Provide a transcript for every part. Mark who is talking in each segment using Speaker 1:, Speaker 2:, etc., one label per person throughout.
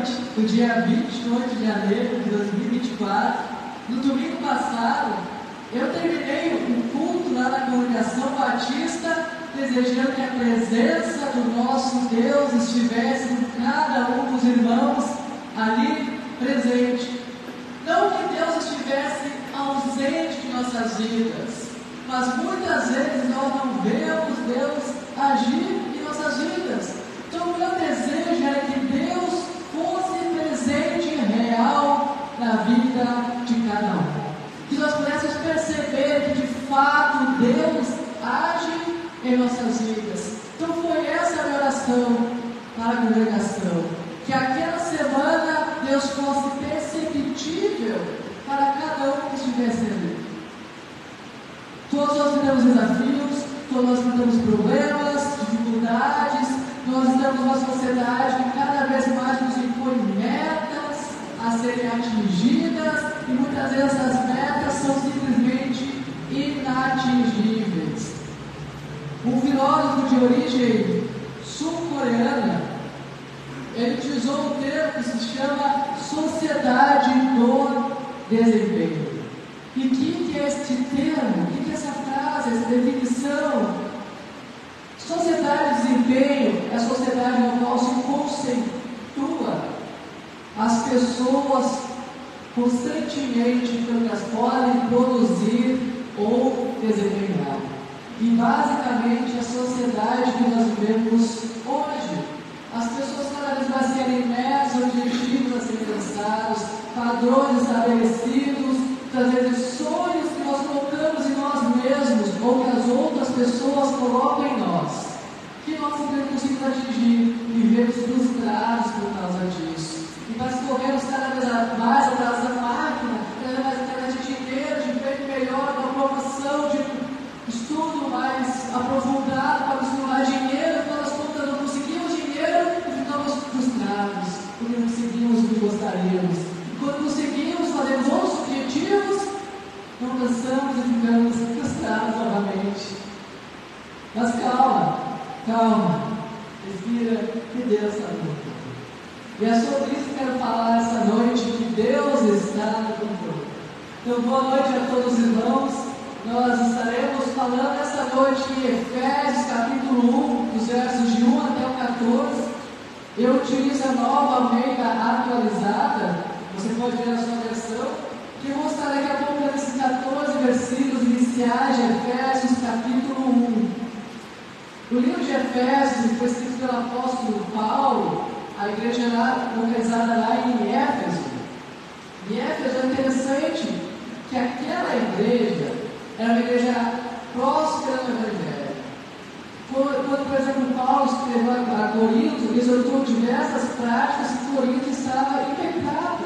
Speaker 1: noite do dia 28 de janeiro de 2024. No domingo passado, eu terminei o culto lá na Congregação Batista, desejando que a presença do nosso Deus estivesse com cada um dos irmãos ali presente. Não que Deus estivesse ausente de nossas vidas, mas muitas vezes nós não vemos Deus agir em nossas vidas. Então o meu desejo era que Deus fosse presente real na vida de cada um, que nós pudéssemos perceber que de fato Deus age em nossas vidas. Então foi essa a minha oração para a congregação, que aquela semana Deus fosse perceptível para cada um que estivesse ali. Todos nós temos desafios, todos nós temos problemas, dificuldades. Nós estamos numa sociedade que cada vez mais nos impõe metas a serem atingidas, e muitas vezes essas metas são simplesmente inatingíveis. Um filósofo de origem sul-coreana, ele utilizou um termo que se chama sociedade do desempenho. E o que é este termo? O que é essa frase, essa definição? Sociedade de desempenho é a sociedade no qual se conceitua as pessoas constantemente pelo que elas podem produzir ou desempenhar. E basicamente a sociedade que nós vivemos hoje, as pessoas cada vez mais querem metas, objetivos a serem alcançados, padrões estabelecidos, muitas vezes sonhos que nós colocamos em nós mesmos ou que as outras pessoas colocam em nós, que nós não conseguimos atingir, vivemos frustrados por causa disso. E nós corremos cada vez mais atrás da máquina, cada vez mais atrás de dinheiro, de emprego melhor, uma promoção, de estudo mais aprofundado para conseguir mais dinheiro. Quando nós contas não conseguimos dinheiro e ficamos frustrados, porque não conseguimos o que gostaríamos. E quando conseguimos, fazemos outros objetivos, não cansamos e ficamos frustrados novamente. Mas calma, respira, que Deus está no controle. E é sobre isso que quero falar essa noite, que Deus está no controle. Então, boa noite a todos os irmãos. Nós estaremos falando essa noite em Efésios capítulo 1, dos versos de 1 até o 14. Eu utilizo a nova Almeida atualizada, você pode ver a sua versão, que eu vou estar daqui a pouco nesses 14 versículos iniciais de Efésios capítulo 1. O livro de Efésios foi escrito pelo apóstolo Paulo, a igreja localizada lá em Éfeso. E Éfeso é interessante que aquela igreja era uma igreja próspera no Evangelho. Quando, por exemplo, Paulo escreveu a Corinto, ele exortou diversas práticas e Corinto estava em pecado.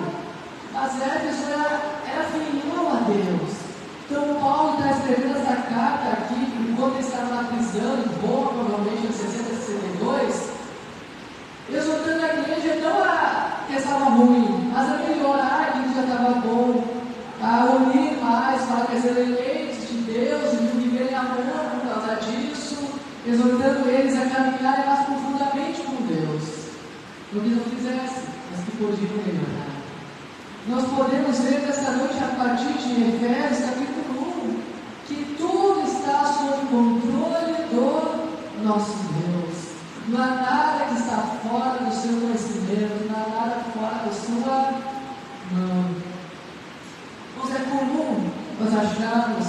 Speaker 1: Mas Éfeso era fiel a Deus. Então Paulo está escrevendo essa carta aqui, enquanto ele estava na prisão, em Roma, provavelmente em 60, 62, exortando a igreja não a que estava ruim, mas a melhorar aquilo que já estava bom, a unir mais para que ser eleitos de Deus e viverem amor por causa disso, exortando eles a caminharem mais profundamente com Deus. Não que não fizessem, mas que podiam melhorar. Nós podemos ver nessa noite, a partir de Efésios capítulo 1, que tudo está sob controle do nosso Deus. Não há nada que está fora do seu conhecimento, não há nada fora da sua mão. Mas é comum nós acharmos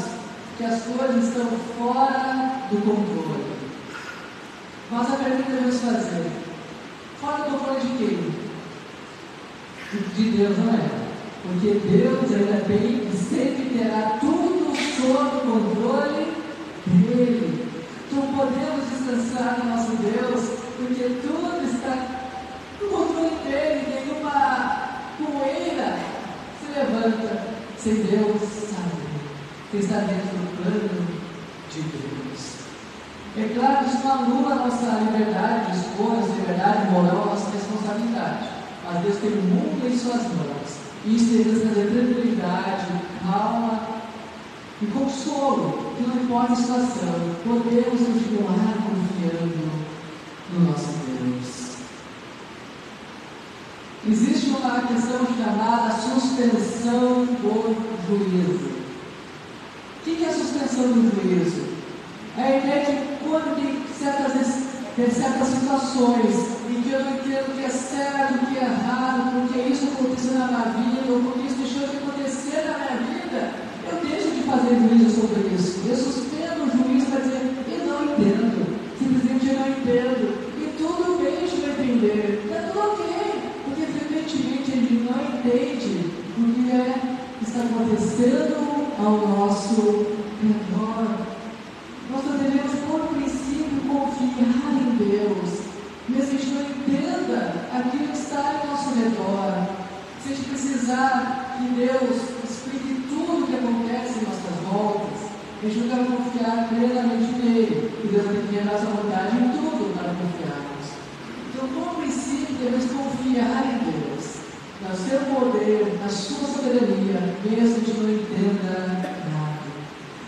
Speaker 1: que as coisas estão fora do controle. Mas a pergunta que devemos fazer: fora do controle de quem? De Deus, não é? Porque Deus ainda tem e sempre terá tudo sob o controle dele. Então podemos descansar no nosso Deus, porque tudo está no controle dele. Nenhuma poeira se levanta sem Deus saber, que está dentro do plano de Deus. É claro que isso não anula a nossa liberdade de escolha, nossa liberdade moral, a nossa responsabilidade. Mas Deus tem o mundo em suas mãos. E isso deve nos trazer tranquilidade, calma e consolo, que não importa a situação, podemos continuar confiando no nosso Deus. existe uma questão chamada suspensão do juízo. O que é a suspensão do juízo? É a ideia de quando tem certas situações em que eu não entendo o que é certo, o que é errado, porque isso aconteceu na minha vida, ou porque isso deixou de acontecer na minha vida, eu deixo de fazer juízo sobre isso. Eu suspendo o juízo para dizer, eu não entendo, simplesmente eu não entendo. E tudo bem de não entender, está tudo ok, porque frequentemente a gente não entende o que está acontecendo ao nosso redor. Nós devemos, por princípio, confiar em Deus, mesmo que a gente não entenda aquilo que está ao nosso redor. Se a gente precisar que Deus explique tudo o que acontece em nossas voltas, a gente não deve confiar plenamente nele, e Deus vai ter a nossa vontade em tudo para confiarmos. Então, por princípio, devemos confiar em Deus, no seu poder, na sua soberania, mesmo que a gente não entenda nada.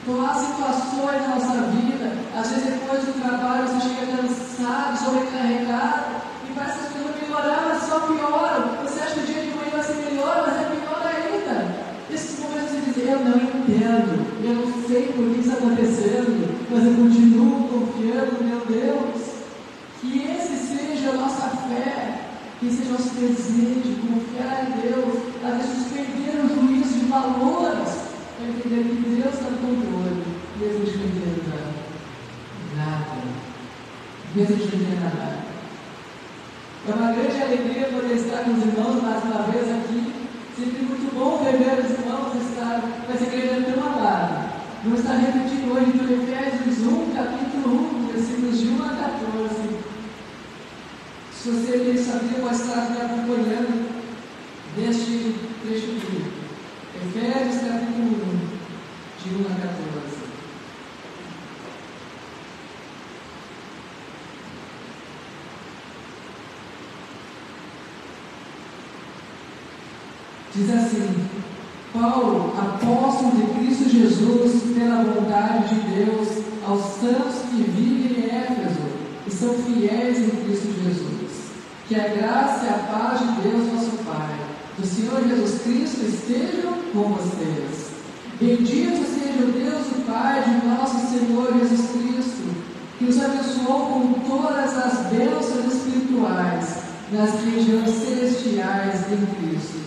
Speaker 1: Então, há situações na nossa vida, às vezes depois do trabalho você chega cansado, sobrecarregado, e parece que as coisas vão melhorar, mas só pioram. Você acha que o dia de manhã vai ser melhor, mas é pior ainda. Nesses momentos você diz, eu não entendo, eu não sei por que isso está acontecendo, mas eu continuo confiando, meu Deus. Que esse seja a nossa fé, que esse seja o nosso desejo, confiar em Deus, até suspender o juízo de valores, para entender que Deus está no controle, mesmo a gente não entenda nada. Mesmo a gente não entenda nada. É uma grande alegria poder estar com os irmãos mais uma vez aqui. Sempre muito bom ver os irmãos estar com essa igreja tão amada. Vamos estar repetindo hoje do Efésios 1, capítulo 1, versículos de 1 a 14. Se você sabia, pode estar me acompanhando neste trecho bíblico. Efésios capítulo 1, de 1 a 14. Diz assim: Paulo, apóstolo de Cristo Jesus, pela vontade de Deus, aos santos que vivem em Éfeso e são fiéis em Cristo Jesus. Que a graça e a paz de Deus, nosso Pai, do Senhor Jesus Cristo, estejam com vocês. Bendito seja o Deus e Pai de nosso Senhor Jesus Cristo, que nos abençoou com todas as bênçãos espirituais nas regiões celestiais em Cristo.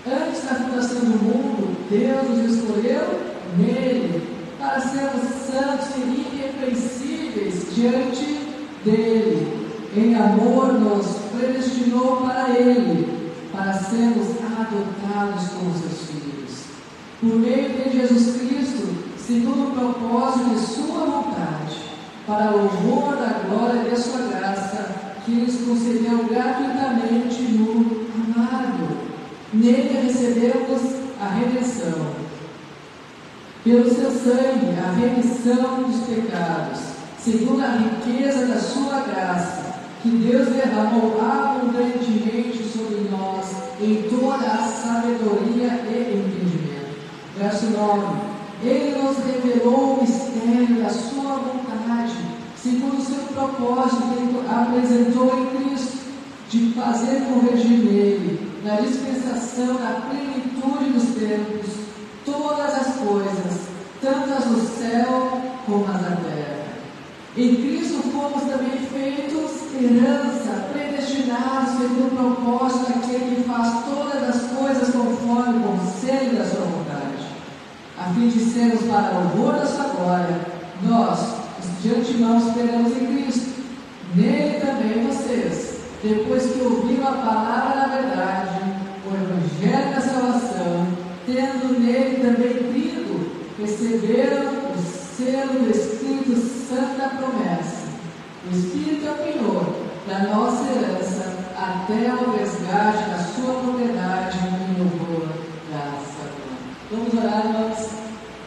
Speaker 1: Antes da fundação do mundo, Deus nos escolheu nele, para sermos santos e irrepreensíveis diante dele. Em amor nos predestinou para ele, para sermos adotados como seus filhos. Por meio de Jesus Cristo, segundo o propósito de sua vontade, para o louvor da glória de sua graça, que nos concedeu gratuitamente no amado. Nele recebemos a redenção, pelo seu sangue, a remissão dos pecados, segundo a riqueza da sua graça, que Deus derramou abundantemente sobre nós, em toda a sabedoria e entendimento. Verso 9: Ele nos revelou o mistério da sua vontade, segundo o seu propósito que ele apresentou em Cristo, de fazer convergir nele, na dispensação da plenitude dos tempos, todas as coisas, tanto as do céu como as da terra. Em Cristo fomos também feitos herança, predestinados segundo o propósito daquele que faz todas as coisas conforme o conselho da sua vontade, a fim de sermos para o louvor da sua glória. Nós, os de antemão, esperamos em Cristo. Nele também vocês, depois que ouviram a palavra da verdade, o evangelho da salvação, tendo nele também crido, receberam o selo do Espírito Santo da promessa. O Espírito é o penhor da nossa herança até o resgate da sua propriedade em louvor da salvação. Vamos orar, irmãos.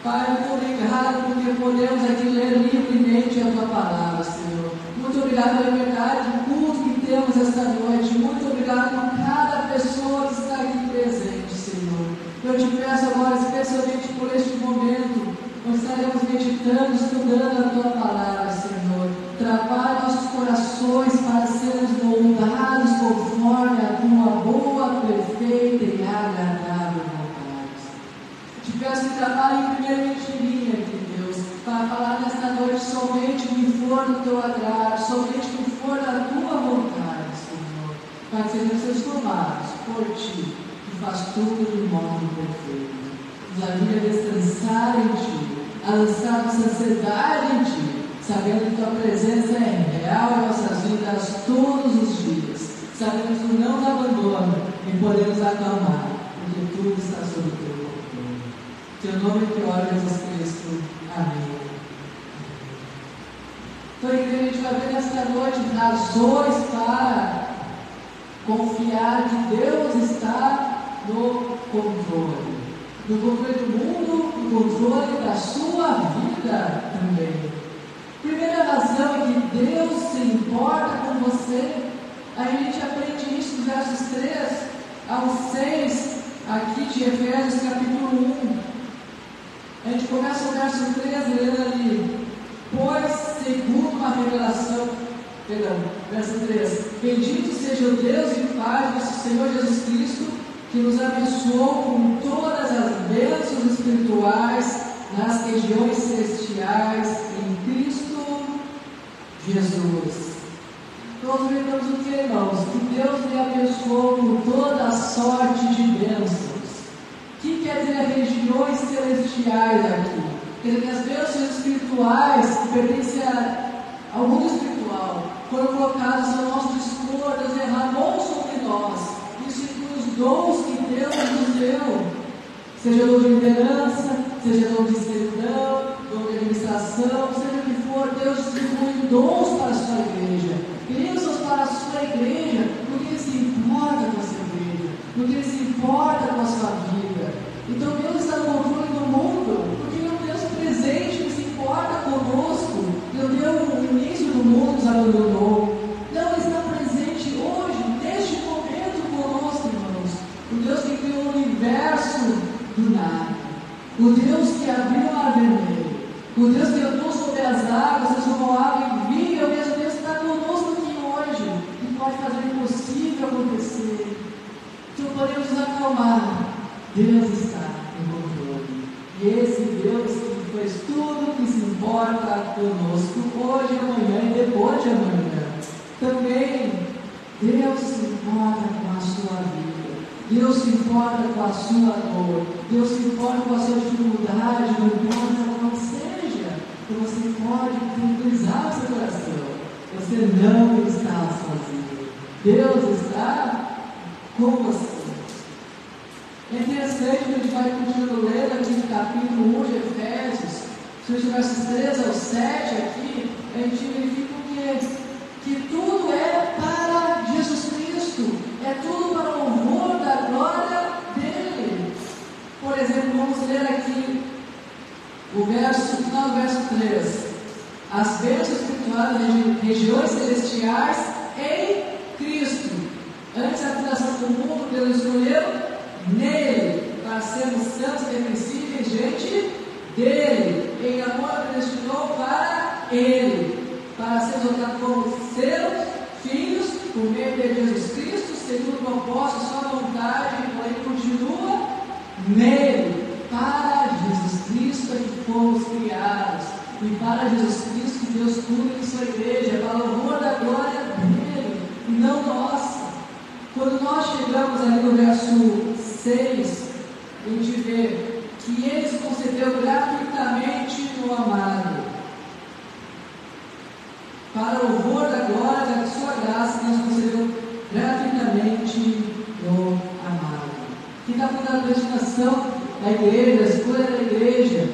Speaker 1: Pai, muito obrigado porque podemos aqui ler livremente a tua palavra, Senhor. Muito obrigado pela verdade do culto que temos esta noite. Muito obrigado por cada pessoa que está aqui presente, Senhor. Eu te peço agora, especialmente por este momento, nós estaremos meditando, estudando a tua palavra, Senhor. Trabalhe nossos corações para sermos moldados conforme a tua boa vai falar nesta noite: somente me for do teu agrado, somente me for da tua vontade, Senhor, para que sejam seus tomados por ti, que faz tudo de modo perfeito. Nos ajude a descansar em ti, a lançar nossa ansiedade em ti, sabendo que tua presença é real em nossas vidas todos os dias, sabendo que tu não nos abandona e podemos acalmar, porque tudo está sob o teu controle. Teu nome que ora, Jesus Cristo. Amém. Então, igreja, a gente vai ver nesta noite razões para confiar que Deus está no controle. No controle do mundo, no controle da sua vida também. Primeira razão é que Deus se importa com você. A gente aprende isso dos versos 3 ao 6, aqui de Efésios capítulo 1. A gente começa o verso 3 lendo ali: pois segundo uma revelação, verso 3, bendito seja o Deus e Pai de nosso Senhor Jesus Cristo, que nos abençoou com todas as bênçãos espirituais nas regiões celestiais em Cristo Jesus. Nós lembramos o que, irmãos? Que Deus me abençoou com toda a sorte de bênçãos. O que quer dizer regiões celestiais aqui? Quer dizer que as bênçãos espirituais que pertencem ao mundo espiritual foram colocadas ao nosso dispor, Deus derramou sobre nós. Isso inclui os dons que Deus nos deu, seja dom de liderança, seja dom de servidão, dom de administração, seja o que for. Deus distribui dons para a sua igreja, bênçãos para a sua igreja, porque Ele se importa com a sua igreja, porque Ele se importa com a sua vida. Então Deus está no controle do mundo, porque Ele é um Deus presente que se importa conosco. Ele deu o início do mundo, nos abandonou. Não, Ele está presente hoje, neste momento conosco, irmãos. O Deus que criou o universo do nada, o Deus que abriu o mar vermelho, o Deus que andou sobre as águas, transformou água em vinho, é o mesmo Deus que está conosco aqui hoje, e pode fazer o impossível acontecer. Então podemos nos acalmar. Deus está em controle. E esse Deus que fez tudo que se importa conosco hoje, amanhã e depois de amanhã, também Deus se importa com a sua vida. Deus se importa com a sua dor. Deus se importa com a sua dificuldade, não importa qual seja. Então você pode tranquilizar o seu coração. Você não está sozinho. Deus está com você. É interessante que a gente vai continuando lendo aqui no capítulo 1 de Efésios, os versos 3 ao 7 aqui, a gente verifica que tudo é para Jesus Cristo, é tudo para o louvor da glória dele. Por exemplo, vamos ler aqui o final do verso 3. As bênçãos espirituais das regiões celestiais em Cristo. Antes da fundação do mundo, Deus escolheu nele, para sermos santos e irrepreensíveis diante dele. Em amor predestinou para ele, para ser adotados como seus filhos, por meio de Jesus Cristo, segundo o propósito, sua vontade, porém continua nele. Para Jesus Cristo é que fomos criados, e para Jesus Cristo que Deus cuida de sua igreja, para o louvor da glória dele, e não nossa. Quando nós chegamos ali no verso 6, a gente vê que Ele se concedeu gratuitamente no amado, para o louvor da glória da sua graça, que nos concedeu gratuitamente no amado. Que está falando da predestinação da igreja, da escolha da igreja,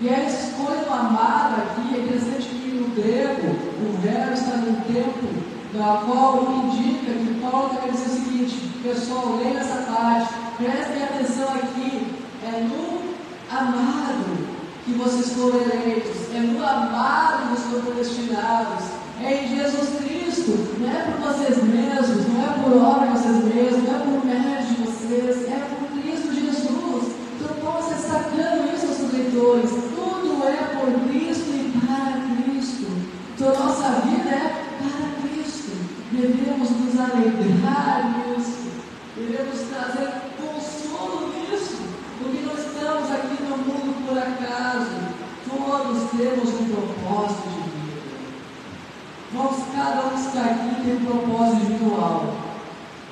Speaker 1: e a escolha do amado aqui. É interessante que no grego o verbo está no tempo, da qual indica que Paulo está querendo dizer o seguinte: pessoal, leia essa parte, prestem atenção aqui, é no amado que vocês foram eleitos, é no amado que vocês foram predestinados, é em Jesus Cristo, não é por vocês mesmos, não é por obra de vocês mesmos, não é por mérito de vocês, é por Cristo Jesus. Então Paulo está destacando isso aos seus leitores: tudo é por Cristo e para Cristo. Então nossa vida é para Cristo. Devemos nos alegrar nisso, devemos trazer consolo nisso, porque nós estamos aqui no mundo por acaso. todos temos um propósito de vida. Nós, cada um que está aqui tem um propósito individual.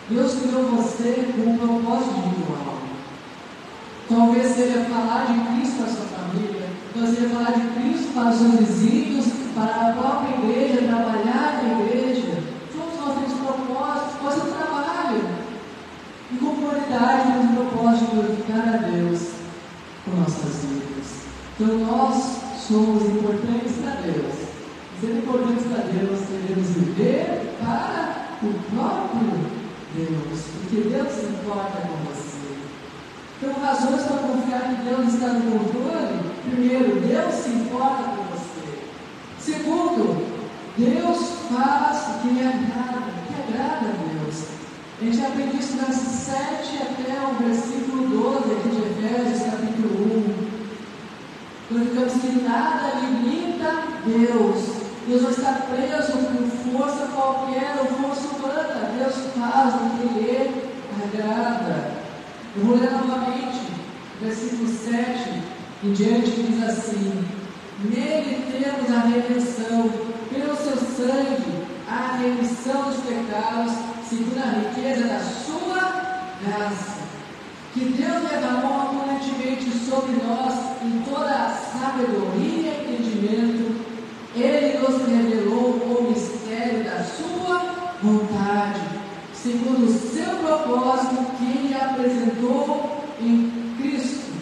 Speaker 1: Deus criou você com um propósito individual. Talvez seja falar de Cristo para a sua família, talvez seja falar de Cristo para os seus vizinhos, para a própria igreja, trabalhar na igreja. Todos nós temos propósitos, pode ser trabalho. E com comunidade temos um propósito de glorificar a Deus com nossas vidas. Então nós somos importantes para Deus. Sendo importantes para Deus, devemos viver para o próprio Deus, porque Deus se importa com você. Então, razões para confiar que Deus está no controle. Primeiro, Deus se importa com você. Segundo, Deus faz o que lhe agrada, o que agrada a Deus. A gente aprende isso do verso 7 até o versículo 12 aqui de Efésios, capítulo 1. Nós vemos que nada limita Deus. Deus não está preso por força qualquer ou força humana. Deus faz o que lhe agrada. Eu vou ler novamente, versículo 7 em diante, diz assim: nele temos a redenção, pelo seu sangue, a remissão dos pecados, segundo a riqueza da sua graça, que Deus derramou abundantemente sobre nós em toda a sabedoria e entendimento. Ele nos revelou o mistério da sua vontade, segundo o seu propósito que Ele apresentou em Cristo.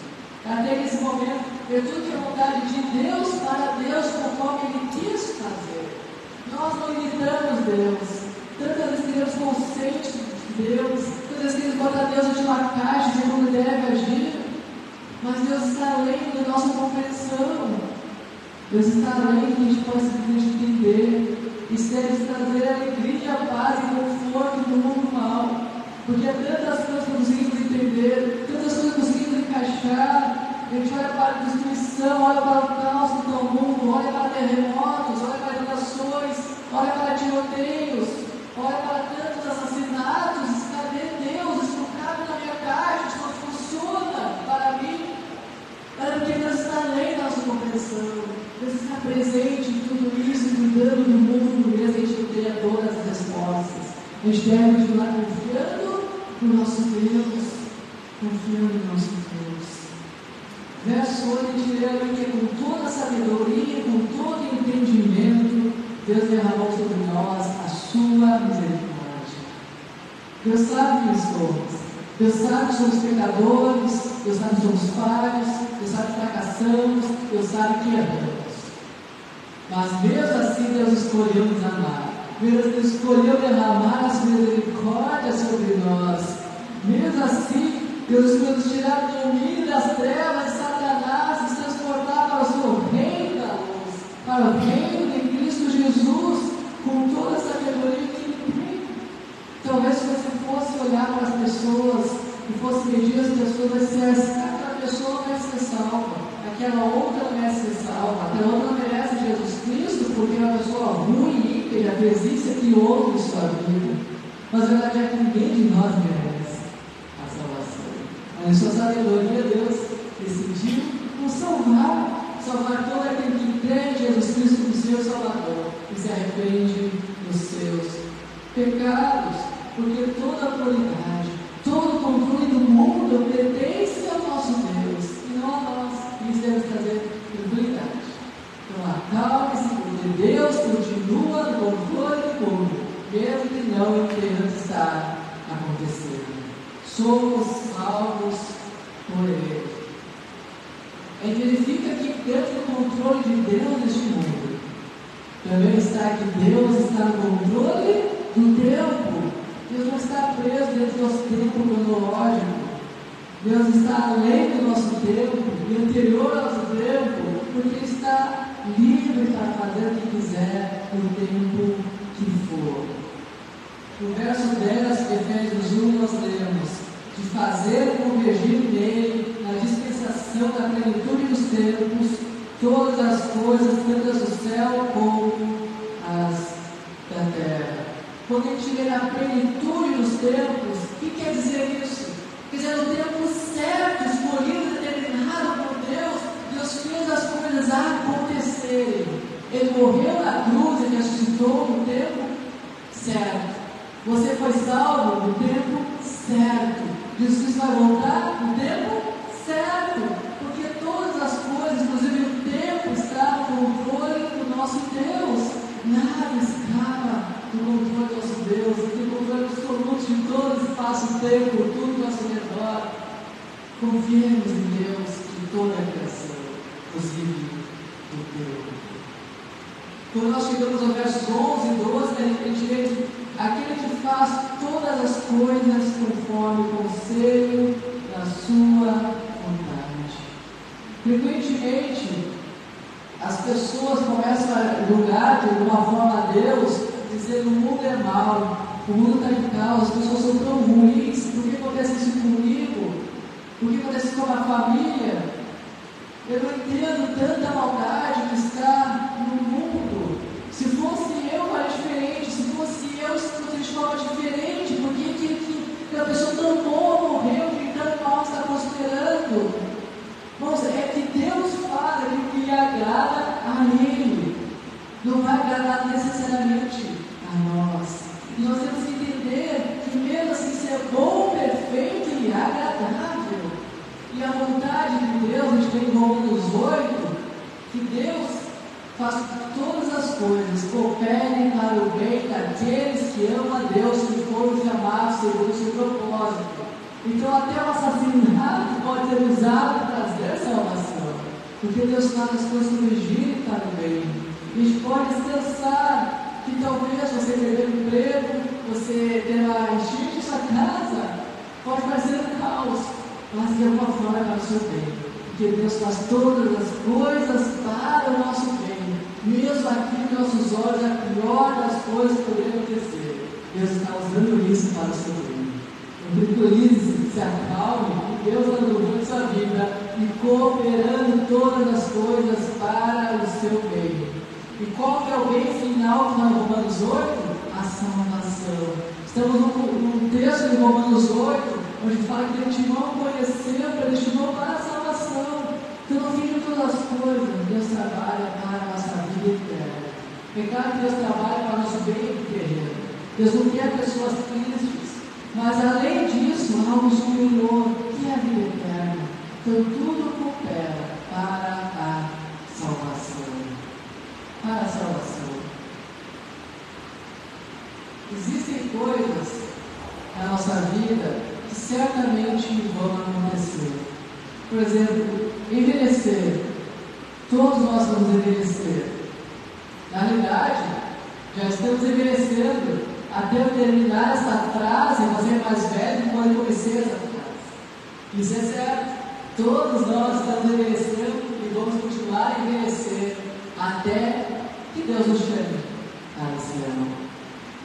Speaker 1: Até esse momento, é tudo que é vontade de Deus para Deus, conforme Ele quis fazer. Nós não limitamos Deus. Tantas vezes queremos conceitos de Deus, tantas vezes queremos botar Deus em uma caixa de como deve agir, mas Deus está além da nossa compreensão. Deus está além do que a gente pode simplesmente entender. E deve trazer alegria, paz e conforto no mundo mal. Porque há tantas coisas que conseguimos entender, tantas coisas que conseguimos encaixar. A gente olha para a destruição, olha para o caos do teu mundo, olha para terremotos, olha para inundações, olha para tiroteios, olha para tantos assassinatos. Cadê Deus? Isso não cabe na minha caixa, isso não funciona para mim. É porque Deus está além da nossa compreensão. Deus está presente em tudo isso, cuidando do mundo, mesmo a gente não tenha todas as respostas. A gente deve continuar confiando no nosso Deus, confiando no nosso Deus. Verso 8, a gente lê ali que com toda a sabedoria, com todo o entendimento, Deus derramou sobre nós a sua misericórdia. Deus sabe quem somos. Deus sabe que somos pecadores, Deus sabe que somos falhos, Deus sabe que fracassamos, Deus sabe que erramos. Mas mesmo assim Deus escolheu nos amar. Deus escolheu derramar a sua misericórdia sobre nós. Mesmo assim, Deus escolheu nos tirar do domínio das trevas de Satanás e se transportar para o seu reino da luz, para o reino de Cristo Jesus, com toda a sabedoria que Ele tem. Talvez se você fosse olhar para as pessoas e fosse medir as pessoas, vai ser assim: aquela pessoa vai ser salva, aquela outra não merece ser salva, aquela outra não merece Jesus Cristo, porque é uma pessoa ruim, que já fez isso e aquilo outro em sua vida. Mas a verdade é que ninguém de nós merece a salvação. Mas em sua sabedoria, Deus decidiu nos salvar todo aquele que crê em Jesus Cristo como seu Salvador e se arrepende dos seus pecados, porque toda a autoridade, todo o controle do mundo pertence ao nosso Deus e não a nós. Isso deve trazer tranquilidade. Então acalme-se, porque Deus continua no controle do mundo, mesmo que não entenda o que está acontecendo. Somos salvos por Ele. A gente verifica que dentro do controle de Deus neste mundo também está que Deus está no controle do tempo. Deus não está preso dentro do nosso tempo cronológico. Deus está além do nosso tempo e anterior ao nosso tempo, porque Ele está livre para fazer o que quiser no tempo que for. No verso 10 de Efésios 1 nós lemos: de fazer convergir nele, na dispensação da plenitude dos tempos, todas as coisas, tanto as do céu como as da terra. Quando a gente vê na plenitude dos tempos, o que quer dizer isso? Quer dizer, no tempo certo, escolhido, determinado por Deus, Deus fez as coisas acontecer. acontecerem. Ele morreu na cruz e ressuscitou no tempo certo. Você foi salvo no tempo certo. Jesus vai voltar no tempo certo. Porque todas as coisas, inclusive o tempo, está no controle do nosso Deus. Nada escapa do controle do nosso Deus. Ele tem controle absoluto de todo o espaço-tempo, tudo ao nosso redor. Confiemos em Deus de toda a criação, inclusive do tempo. Quando nós chegamos ao versos 11 e 12, a gente vê aquele que faz todas as coisas conforme o conselho da sua vontade. Frequentemente, as pessoas começam a julgar de alguma forma a Deus, dizendo: o mundo é mau, o mundo está em caos, as pessoas são tão ruins, por que acontece isso comigo? Por que acontece isso com a família? Eu não entendo tanta maldade que está no mundo. Se fosse eu, faria diferente. Se fosse eu, estaria de forma diferente. Por que a pessoa tão boa morreu, que tão mal está prosperando? Irmãos, é que Deus faz aquilo que lhe agrada a Ele. Não vai agradar necessariamente a nós. E nós temos que entender que mesmo assim ser bom, perfeito e agradável. E a vontade de Deus, a gente vê em Romanos 8, que Deus faz todas as coisas, cooperem para o bem daqueles que amam a Deus, que foram chamados segundo o seu propósito. Então até o assassinato pode ser usado para trazer salvação, porque Deus faz as coisas corrigirem para o bem. A gente pode descansar que talvez você perder o emprego, você ter uma enchente em sua casa, pode parecer um caos, mas de alguma forma é para o seu bem, porque Deus faz todas as coisas para o nosso bem, mesmo aqui nos nossos olhos, a pior das coisas que poderia acontecer, Deus está usando isso para o seu bem. Então, tranquilize, se acalme, que Deus está louvando sua vida e cooperando todas as coisas para o seu bem. E qual que é o bem final que nós Romanos 8? A salvação. Estamos num texto de Romanos 8, onde fala que predestinou, conheceu, predestinou para a salvação. Então, no fim de todas as coisas, Deus trabalha para a nossa vida eterna. É claro que Deus trabalha para o nosso bem terreno. Deus não quer pessoas tristes, mas além disso, há algo superior, que é a vida eterna. Então, tudo coopera para a salvação. Para a salvação. Existem coisas na nossa vida que certamente vão acontecer. Por exemplo, envelhecer. Todos nós vamos envelhecer. Na realidade, já estamos envelhecendo. Até eu terminar essa frase, você é mais velho quando eu comecei essa frase. Isso é certo. Todos nós estamos envelhecendo e vamos continuar a envelhecer até que Deus nos chame para o céu.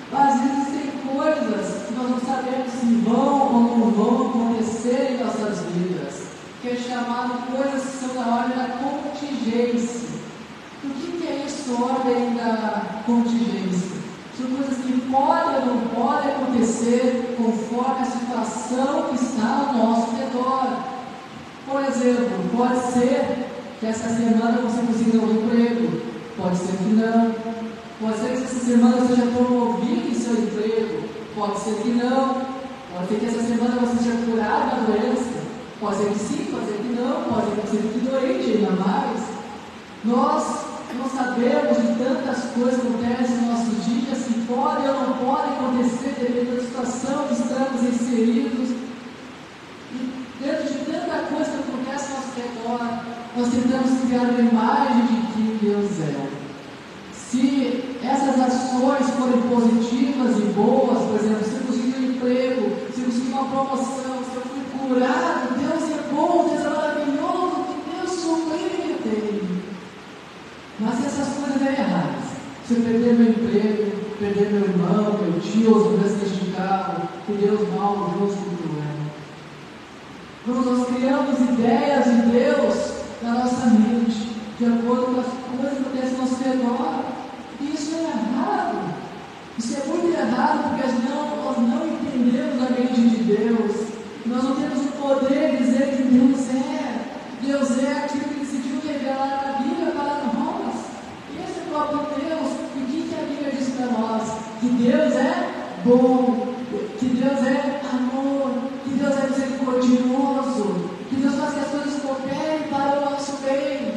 Speaker 1: Mas existem coisas que nós não sabemos se vão ou não vão acontecer em nossas vidas, que é chamado coisas que são da ordem da contingência. O que é isso, ordem da contingência? São coisas que podem ou não podem acontecer conforme a situação que está ao nosso redor. Por exemplo, pode ser que essa semana você consiga um emprego, pode ser que não. Pode ser que essa semana você seja promovido em seu emprego, pode ser que não. Pode ser que essa semana você seja curado da doença, pode ser que sim, pode ser que não, pode ser que você fique doente ainda mais. Nós não sabemos de tantas coisas que acontecem no nosso dia, se pode ou não pode acontecer dependendo da situação que estamos inseridos. E dentro de tanta coisa que acontece ao nosso redor, nós tentamos criar uma imagem de quem Deus é. Se essas ações forem positivas e boas, por exemplo, se eu conseguir um emprego, se eu conseguir uma promoção, se eu fui curado, Deus é bom, Deus é maravilhoso, que Deus sublime tem. Mas se essas coisas derem erradas, se eu perder meu emprego, perder meu irmão, meu tio, ou se eu acidente de carro, que Deus maldoso e cruel. Nós criamos ideias de Deus na nossa mente, de acordo com as coisas que acontecem ao nosso redor. E isso é errado. Isso é muito errado, porque nós não entendemos a mente de Deus. Nós não temos o poder de dizer que Deus é. Deus é aquilo que decidiu revelar na Bíblia para nós. Deus é bom, que Deus é amor, que Deus é misericordioso, que Deus faz que as coisas cooperem para o nosso bem,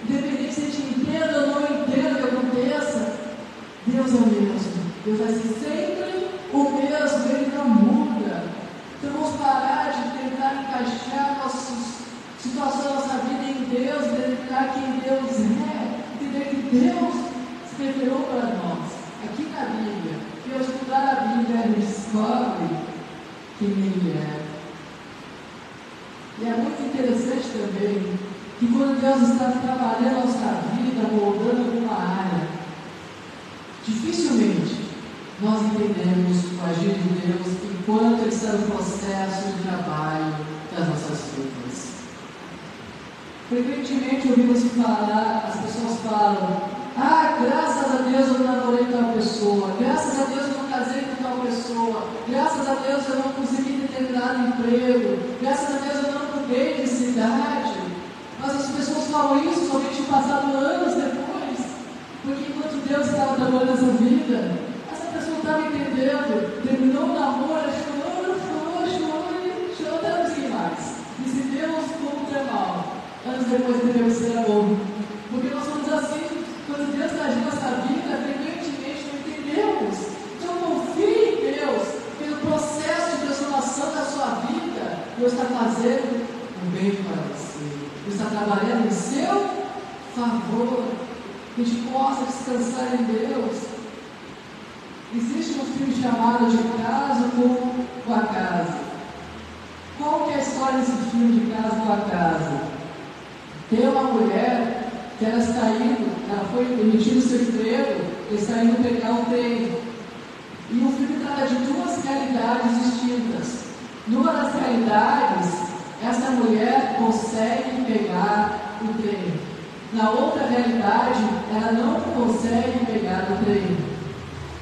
Speaker 1: independente se a gente entenda ou não entenda o que aconteça. Deus é o mesmo, Deus vai ser sempre o mesmo, Ele não muda. Então vamos parar de tentar encaixar nossas situações da nossa vida em Deus, determinar quem Deus é, entender que Deus se revelou para nós, aqui na Bíblia. Que ao estudar a Bíblia, a gente descobre quem Ele é. E é muito interessante também que quando Deus está trabalhando a nossa vida, moldando alguma área, dificilmente nós entendemos o agir de Deus enquanto Ele está no processo de trabalho das nossas vidas. Frequentemente ouvimos falar, as pessoas falam: graças a Deus eu não namorei tal pessoa, graças a Deus eu não casei com tal pessoa, graças a Deus eu não consegui determinado emprego, graças a Deus eu não mudei de cidade. Mas as pessoas falam isso somente passado anos depois, porque enquanto Deus estava trabalhando essa vida, essa pessoa não estava entendendo, terminou o namoro, chorou até não conseguir mais. E se Deus como mal, anos depois devemos ser bom. Porque nós somos assim, quando Deus está agindo nossa vida, frequentemente não entendemos. Então confie em Deus, pelo processo de transformação da sua vida. Deus está fazendo o bem para você, Deus está trabalhando em seu favor. A gente possa descansar em Deus. Existe um filme chamado De Caso com o Acaso. Qual que é a história desse filme De Caso com o Acaso? Tem uma mulher que ela está indo, ela foi demitida do seu emprego, ela está indo pegar um trem. E o filme trata de duas realidades distintas. Numa das realidades, essa mulher consegue pegar o trem. Na outra realidade, ela não consegue pegar o trem.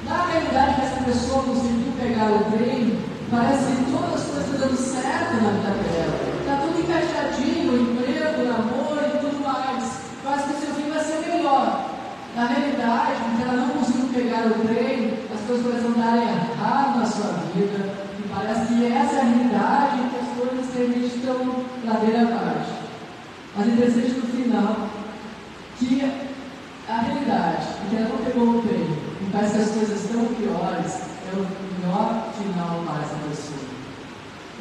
Speaker 1: Na realidade que essa pessoa conseguiu pegar o trem, parece que todas as coisas estão dando certo na vida dela. Está tudo encaixadinho, o emprego, o namoro e tudo mais. Parece que o seu fim vai ser melhor. Na realidade, porque ela não conseguiu pegar o trem, as coisas começam a dar errado na sua vida. E parece que essa é a realidade que as coisas realmente estão ladeira abaixo. Mas é interessante no final que a realidade é que ela não pegou o trem. E parece que as coisas estão piores. É o melhor final para essa pessoa.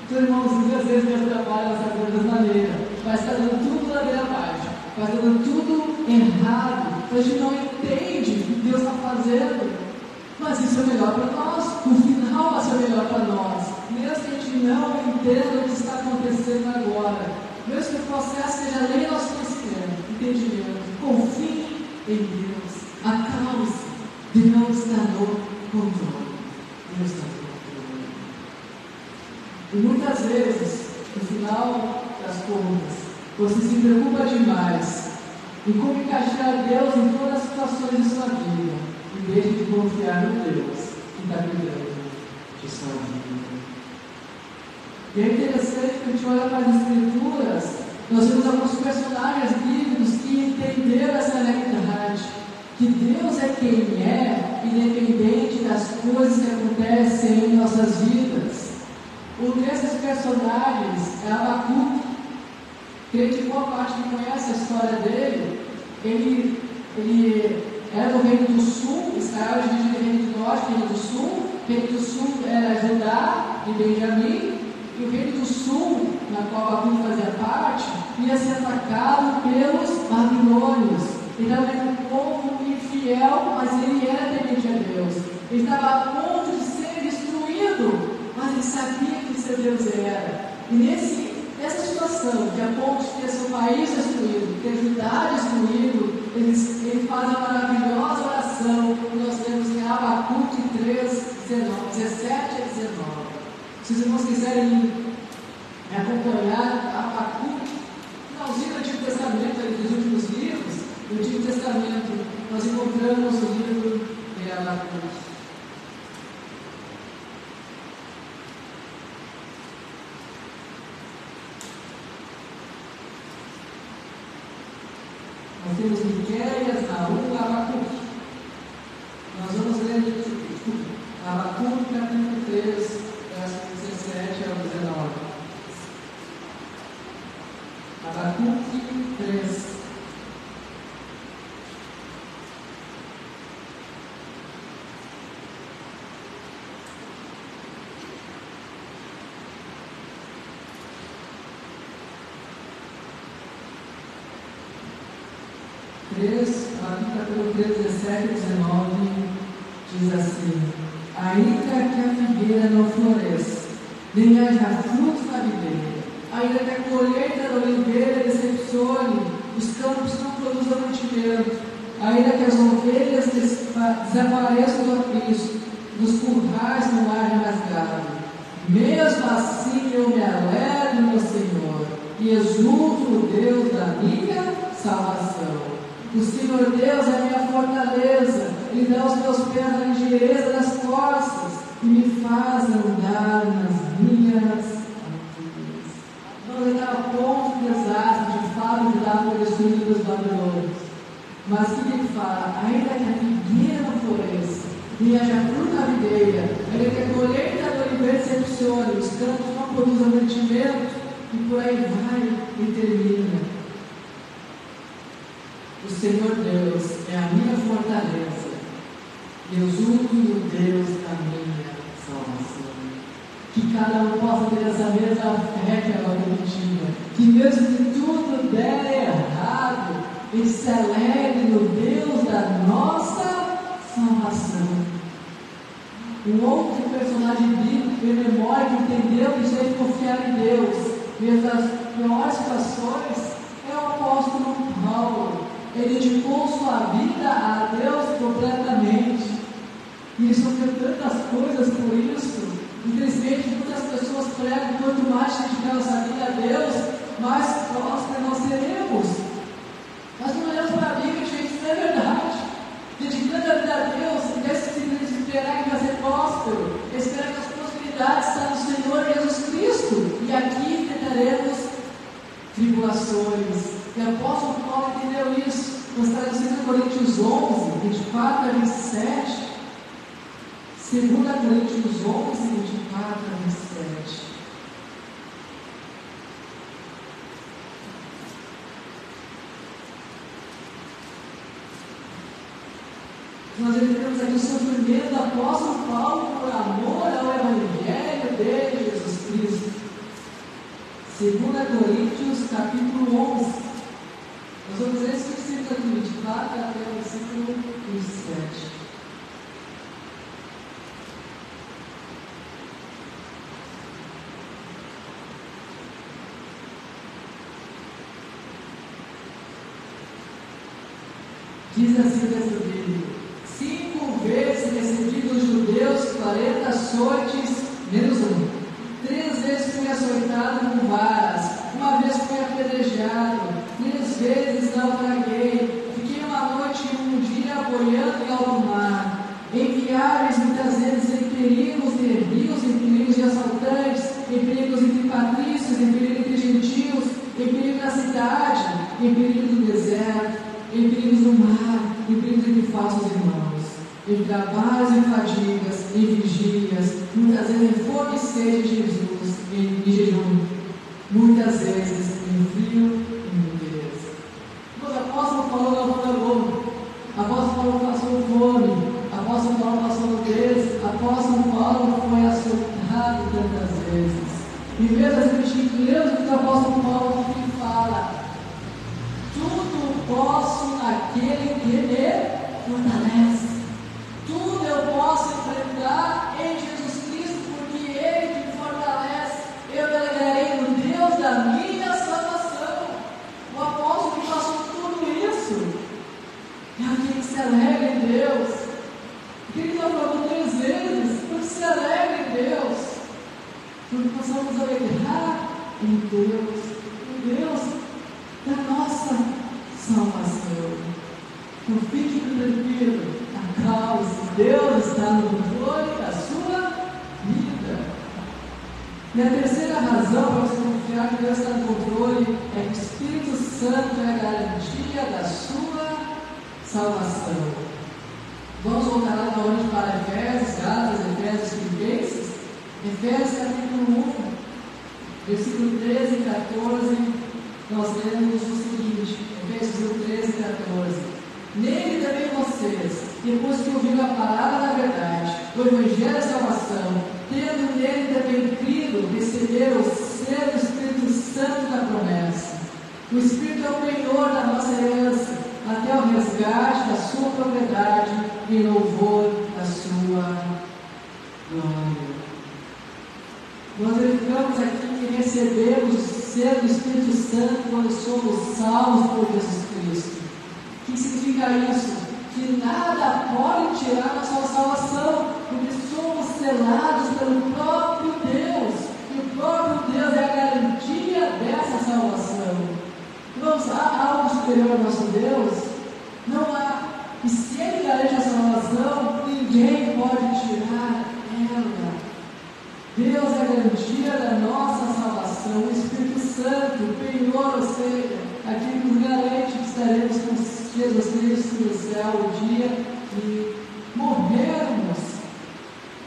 Speaker 1: Então, irmãos, muitas vezes Deus trabalha nessa vida dessa maneira. Vai estar dando tudo ladeira abaixo. Vai estar dando tudo errado. A gente não entende o que Deus está fazendo. Mas isso é melhor para nós. O final vai ser melhor para nós. Mesmo que a gente não entenda o que está acontecendo agora. Mesmo que o processo seja além do nosso conhecimento, entendimento. Confie em Deus. Acalme-se. Deus está no controle. Deus está no controle. E muitas vezes, no final das contas, você se preocupa demais em como encaixar Deus em todas as situações de sua vida, em vez de confiar no Deus que está cuidando de sua vida. E é interessante que a gente olha para as Escrituras, nós vemos alguns personagens bíblicos que entenderam essa realidade, que Deus é quem é, independente das coisas que acontecem em nossas vidas. Um desses personagens é Abacuque. Creio que boa parte que conhece a história dele, ele era do Reino do Sul. Israel dividido em Reino do Norte e Reino do Sul. O Reino do Sul era Judá e Benjamim, e o Reino do Sul, na qual Abacuque fazia parte, ia ser atacado pelos babilônios. Ele era um povo infiel, mas ele era temente a Deus. Ele estava a ponto de ser destruído, mas ele sabia que seu Deus era. E nessa situação, de a ponto de ter seu país destruído, ter Judá destruído, ele faz a maravilhosa oração que nós temos em Abacuque 3, 17 a 19. Se os irmãos quiserem me acompanhar, Abacuque, finalzinho do Antigo Testamento, dos últimos livros do Antigo Testamento, nós encontramos o livro de Abacuque. Nós temos Miqueias, Naum, Abacuque. Nós vamos ler Abacuque capítulo 3, versos 17 ao 19. Abacuque 3. Capítulo 3, 17 e 19 diz assim: ainda que a figueira não floresça, nem haja frutos na videira, ainda que a colheita da oliveira decepcione, os campos não produzam mantimento, ainda que as ovelhas desapareçam do aprisco, nos currais não haja mais gado, mesmo assim eu me alegro no Senhor e exulto no Deus da minha salvação. O Senhor Deus é a minha fortaleza, Ele dá aos meus pés a ligeireza das costas e me faz andar nas minhas alturas. Não está a ponto de desastre, de fato, de dar por destruído dos babilônios. Mas o que ele fala? Ainda que a figueira não floresça, nem haja fruto na videira, ainda que a colheita do oliveira decepcione, os campos não produzam mantimento, e por aí vai e termina. O Senhor Deus é a minha fortaleza, e exulto no Deus da minha salvação. Que cada um possa ter essa mesma fé que ela tinha, que mesmo que tudo der errado, ele se alegre no Deus da nossa salvação. Um outro personagem bíblico em memória que entendeu que tinha que confiar em Deus, mesmo nas piores situações, é o apóstolo Paulo. Ele dedicou sua vida a Deus completamente. E ele sofreu tantas coisas por isso. Infelizmente, muitas pessoas pregam que quanto mais dedicar nossa vida a Deus, mais prósperos nós seremos. Nós não olhamos para a Bíblia, gente, isso não é verdade. Dedicando a vida a Deus, em vez de simplesmente esperar que vai ser próspero, esperar que as possibilidades estão no Senhor Jesus Cristo. E aqui enfrentaremos tribulações. E o apóstolo Paulo entendeu isso. Nós estamos em 2 Coríntios 11, 24 a 27. 2 Coríntios 11, 24 a 27. Nós entendemos aqui o sofrimento do apóstolo Paulo por amor ao Evangelho dele, Jesus Cristo. 2 Coríntios capítulo 11. Nós vamos ler esse versículo aqui, 24 até o versículo 27. Diz assim o texto dele: 5 vezes recebi dos judeus 40 açoites, menos 1. 3 vezes fui açoitado com varas, 1 vez fui apedrejado, 3 vezes naufraguei, fiquei uma noite e um dia boiando em alto mar, em viagens muitas vezes em perigos de rios, em perigos de assaltantes, em perigos entre patrícios, em perigo entre gentios, em perigo na cidade, em perigo do deserto, em perigos do mar, em perigos entre falsos irmãos, em trabalhos e fadigas, em vigílias, muitas vezes em fome e sede de Jesus, em jejum, muitas vezes em frio e nudez. O apóstolo Paulo não falou, o apóstolo Paulo passou fome, o apóstolo Paulo passou nudez, o apóstolo Paulo foi açoitado tantas vezes. E mesmo assim, mesmo que o apóstolo Paulo aqui fala: tudo posso naquele que me fortalece. Tudo eu posso enfrentar em Jesus Cristo, porque Ele que me fortalece. Eu me alegrarei no Deus da minha salvação. O apóstolo que passou tudo isso é aquele que se alegra em Deus. Aquele que já falou 3 vezes, porque se alegra em Deus. Porque possamos alegrar em Deus da nossa salvação. Não fique tranquilo, acalme-se, Deus está no controle da sua vida. E a terceira razão para você confiar que Deus está no controle é que o Espírito Santo é a garantia da sua salvação. Vamos voltar lá novamente para Efésios, Gálatas, Efésios Filipenses, Efésios capítulo 1, versículo 13 e 14, nós lemos o seguinte, Efésios 1, 13 e 14. Nele também vocês, depois que ouviram a palavra da verdade, o Evangelho da salvação, tendo nele também crido, receberam o selo do Espírito Santo da promessa. O Espírito é o penhor da nossa herança, até o resgate da sua propriedade e louvor da sua glória. Nós verificamos aqui que recebemos o selo do Espírito Santo quando somos salvos por Jesus Cristo. O que significa isso? Que nada pode tirar a nossa salvação, porque somos selados pelo próprio Deus, e o próprio Deus é a garantia dessa salvação. Irmãos, há algo superior ao nosso Deus? Não há. E se Ele garante a salvação, ninguém pode tirar ela. Deus é a garantia da nossa salvação, o Espírito Santo, o penhor, ou seja, aquele que nos garante que estaremos com Jesus Cristo no céu o dia que morrermos.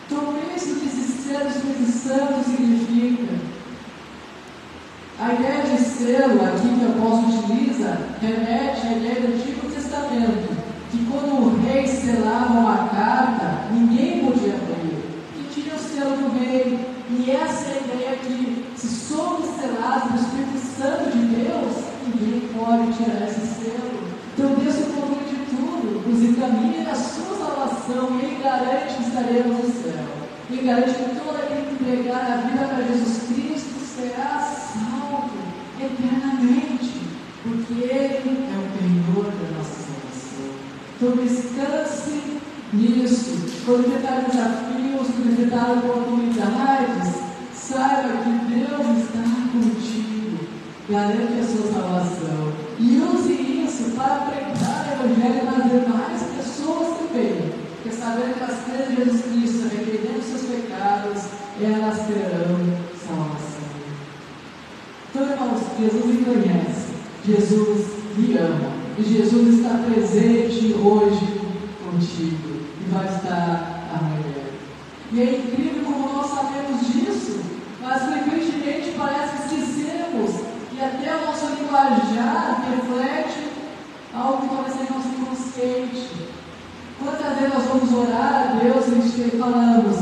Speaker 1: Então, isso que esse selo do Espírito Santo significa. A ideia de selo aqui que o apóstolo utiliza remete à ideia do Antigo Testamento, que quando o rei selava uma carta, ninguém podia abrir, que tinha o selo do rei. E essa é a ideia que, se somos selados pelo Espírito Santo de Deus, ninguém pode tirar esse selo. Então Deus se controle de tudo, inclusive da minha e da sua salvação, e Ele garante que estaremos no céu. Ele garante que todo aquele que entregar a vida para Jesus Cristo será salvo eternamente, porque Ele é o penhor da nossa salvação. Então descanse nisso. Quando enfrentar desafios, quando enfrentar oportunidades, saiba que Deus está contigo, garante a sua salvação, e use isso para pregar o Evangelho nas demais pessoas também, porque sabendo que elas creem em Jesus Cristo, arrependendo seus pecados, elas terão salvação. Então, irmãos, Jesus me conhece, Jesus me ama, e Jesus está presente hoje contigo, e vai estar amanhã. E é incrível como nós sabemos disso, mas frequentemente parece que esquecemos, e até o nosso linguajar reflete algo que talvez seja nosso inconsciente. Quantas vezes nós vamos orar a Deus e falamos: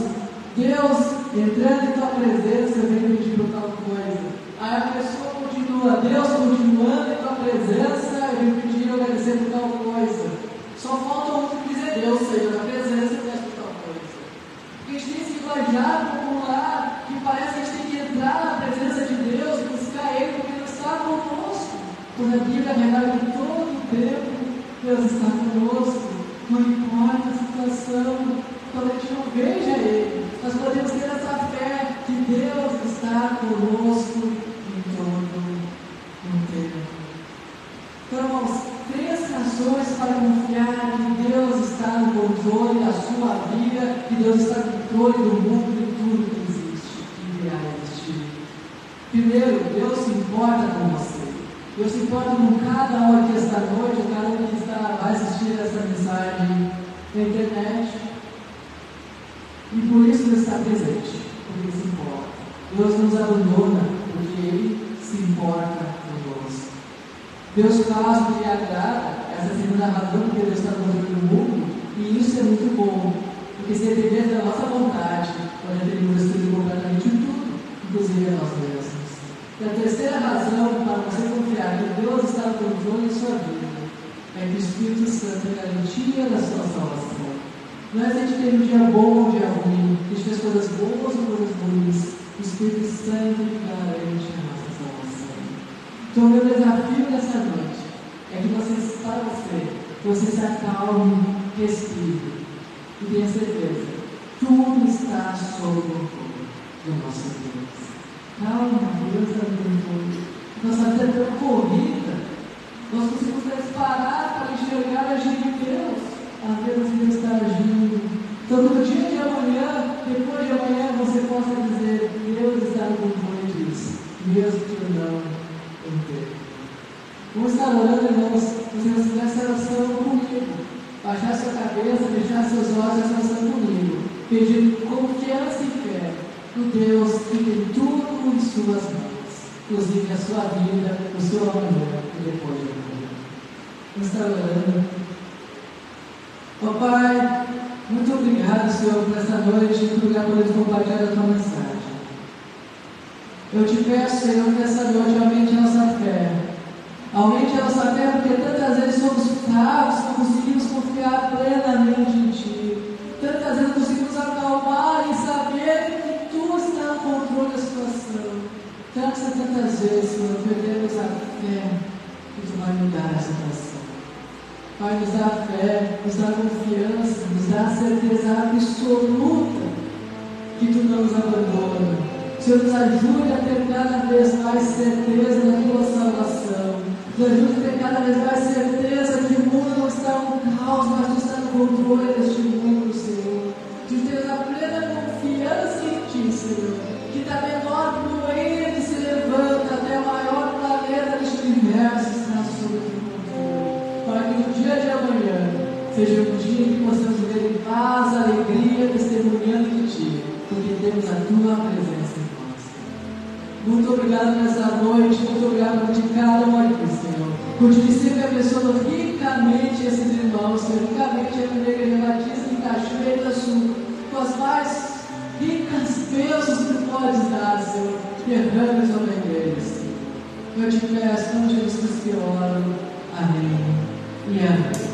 Speaker 1: Deus, entrando em tua presença, eu venho pedir por tal coisa. Aí a pessoa continua: Deus, continuando em tua presença, eu venho pedir e agradecer por tal coisa. Só falta o outro dizer: Deus, seja na presença, eu peço por tal coisa. Porque a gente tem esse linguajar popular que parece que a gente tem que entrar na presença de Deus, buscar Ele, porque Ele está conosco. Quando a Bíblia revela que todo o tempo Deus está conosco, não importa a situação, quando a gente não veja Ele, nós podemos ter essa fé que Deus está conosco em todo o tempo. Então, irmãos, 3 razões para confiar que Deus está no controle da sua vida, que Deus está no controle do mundo e de tudo que existe e virá a existir. Primeiro, Deus se importa com você. Deus se importa com cada um aqui esta noite, ou cada um que vai assistir essa mensagem na internet. E por isso Ele está presente, porque Ele se importa. Deus nos abandona, porque Ele se importa conosco. Deus faz o que lhe agrada, essa é a segunda razão porque Deus está no controle do mundo, e isso é muito bom, porque se depender da nossa vontade, nós teríamos destruído completamente tudo, inclusive a nós mesmos. E a terceira razão para você confiar que Deus está no controle de sua vida é que o Espírito Santo é a garantia da sua salvação. Não é se a gente teve um dia bom ou um dia ruim, a gente fez coisas boas ou coisas ruins, o Espírito Santo garante a nossa salvação. Então, o meu desafio nessa noite é que você se acalme, respire e tenha certeza, tudo está sob o controle do nosso Deus. Calma, Deus está no controle. Nossa vida é tão corrida, nós precisamos parar para enxergar a agir de Deus. Apenas Deus está agindo. Então, no dia de amanhã, depois de amanhã, você possa dizer: Deus está no controle disso, mesmo que eu não entenda. Vamos estar orando, irmãos. Se você fizer essa oração comigo, baixar sua cabeça, fechar seus olhos, essa oração comigo, pedindo confiança confiança e fé no Deus que tem tudo em suas mãos, inclusive a sua vida, o seu amanhã e depois do amanhã. Vamos estar orando. Ó Pai, muito obrigado, Senhor, por essa noite, muito obrigado por eles compartilhar a tua mensagem. Eu te peço, Senhor, que essa noite aumente a nossa fé. Aumente a nossa fé, porque tantas vezes somos fracos, não conseguimos confiar plenamente em Ti. Tantas vezes conseguimos acalmar e saber que Tu está no controle da situação. Tantas vezes, Senhor, perdemos a fé que Tu vai mudar a situação. Pai, nos dá fé, nos dá confiança, nos dá certeza absoluta que Tu não nos abandona. Senhor, nos ajude a ter cada vez mais certeza da Tua salvação. Nos ajude a ter cada vez mais certeza que o mundo não está no caos, mas Tu está no controle deste mundo, Senhor. Tu tens a plena confiança em Ti, Senhor, que da menor poeira que se levanta até o maior planeta deste universo está sob o Teu controle. Para que no dia de amanhã seja um dia que possamos viver em paz, alegria, testemunhando de Ti, porque temos a Tua presença em nós. Muito obrigado nessa noite, muito obrigado por cada um aqui, Senhor. Continue sempre abençoando ricamente esses irmãos, Senhor, ricamente a minha igreja batista em Cachoeira do Sul, com as mais ricas bênçãos que Tu podes dar, Senhor, derrame sobre a igreja, Senhor. Eu te peço, em nome de Jesus que oro. Amém e amém.